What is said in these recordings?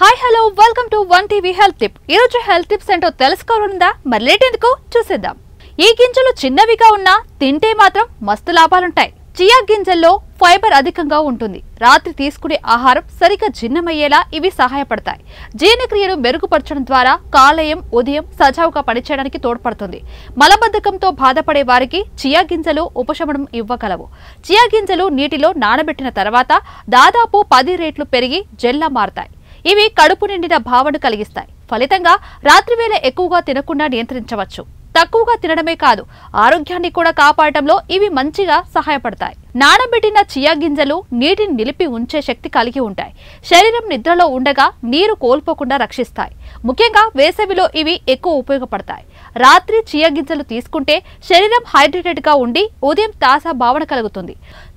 Hi hello welcome to one TV health tip. ఈ రోజు health tips ఏంటో తెలుసుకోవాలనుందా? మరి లేట్ ఎందుకు చూసేద్దాం. ఈ గింజలు చిన్నవిగా ఉన్నా తింటే మాత్రం మస్తు లాభాలుంటాయి. చియా గింజల్లో ఫైబర్ అధికంగా ఉంటుంది. రాత్రి తీసుకునే ఆహారం సరిగ్గా జీర్ణమయ్యేలా ఇవి సహాయపడతాయి. జీర్ణక్రియను మెరుగుపరచడం ద్వారా కాలేయం ఉదయం సజావుగా పనిచేయడానికి తోడ్పడుతుంది. మలబద్ధకంతో బాధపడే వారికి చియా గింజలు ఉపశమనం ఇవ్వగలవు. చియా గింజలు నీటిలో నానబెట్టిన తర్వాత దాదాపు 10 రెట్లు పెరిగి జెల్లా మారతాయి. ఇవి కడుపు నిండిన భావన కలిగిస్తాయి. ఫలితంగా రాత్రివేళ ఎక్కువగా తినకుండా నియంత్రించవచ్చు. తక్కువగా తినడమే కాదు, ఆరోగ్యాన్ని కూడా కాపాడటంలో ఇవి మంచిగా సహాయపడతాయి. నానబెట్టిన చియా గింజలు నీటిని నిలిపి ఉంచే శక్తి కలిగి ఉంటాయి. శరీరం నిద్రలో ఉండగా నీరు కోల్పోకుండా రక్షిస్తాయి. ముఖ్యంగా వేసవిలో ఇవి ఎక్కువ ఉపయోగపడతాయి. రాత్రి చియా గింజలు తీసుకుంటే శరీరం హైడ్రేటెడ్ గా ఉండి ఉదయం తాజా భావన కలుగుతుంది.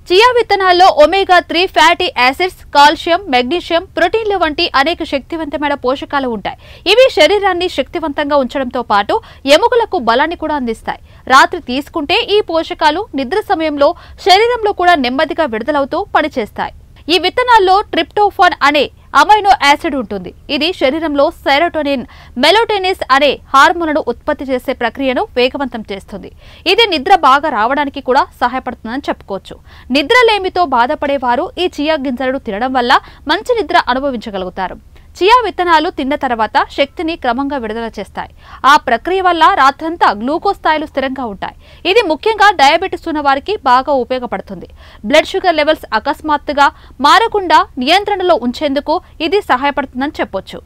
చియా విత్తనాల్లో omega 3 fatty acids, calcium, magnesium, ప్రోటీన్లు వంటి అనేక శక్తివంతమైన పోషకాలు ఉంటాయి. ఇవి శరీరాన్ని శక్తివంతంగా ఉంచడంతో పాటు ఎముకలకు బలాన్ని కూడా అందిస్తాయి. రాత్రి తీసుకుంటే ఈ పోషకాలు నిద్ర సమయంలో శరీరంలో కూడా నెమ్మదిగా విడుదలవుతూ పనిచేస్తాయి. ఈ విత్తనాల్లో ట్రిప్టోఫాన్ అనే అమైనో యాసిడ్ ఉంటుంది. ఇది శరీరంలో సెరోటోనిన్, మెలటోనిన్ అనే హార్మోన్లను ఉత్పత్తి చేసే ప్రక్రియను వేగవంతం చేస్తుంది. ఇది నిద్ర బాగా రావడానికి కూడా సహాయపడుతుందని చెప్పుకోవచ్చు. నిద్రలేమితో బాధపడేవారు ఈ చియా గింజలను తినడం వల్ల మంచి నిద్ర అనుభవించగలుగుతారు. చియా విత్తనాలు తిన్న తర్వాత శక్తిని క్రమంగా విడుదల చేస్తాయి. ఆ ప్రక్రియ వల్ల రాత్రంతా గ్లూకోజ్ స్థాయిలు స్థిరంగా ఉంటాయి. ఇది ముఖ్యంగా డయాబెటిస్ ఉన్న వారికి బాగా ఉపయోగపడుతుంది. బ్లడ్ షుగర్ లెవెల్స్ అకస్మాత్తుగా మారకుండా నియంత్రణలో ఉంచేందుకు ఇది సహాయపడుతుందని చెప్పొచ్చు.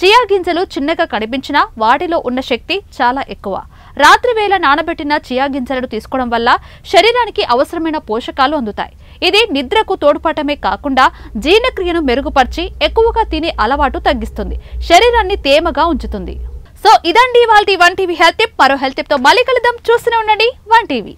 చియా గింజలు చిన్నగా కనిపించినా వాటిలో ఉన్న శక్తి చాలా ఎక్కువ. రాత్రి వేళ నానబెట్టిన చియా గింజలను తీసుకోవడం వల్ల శరీరానికి అవసరమైన పోషకాలు అందుతాయి. ఇది నిద్రకు తోడ్పడమే కాకుండా జీర్ణక్రియను మెరుగుపరిచి ఎక్కువగా తినే అలవాటు తగ్గిస్తుంది. శరీరాన్ని తేమగా ఉంచుతుంది. సో ఇదండి ఇవాల్టి వన్ టీవీ హెల్త్ టిప్. మరో హెల్త్ టిప్ తో మళ్ళీ కలుద్దాం. చూస్తూనే ఉండండి వన్ టీవీ.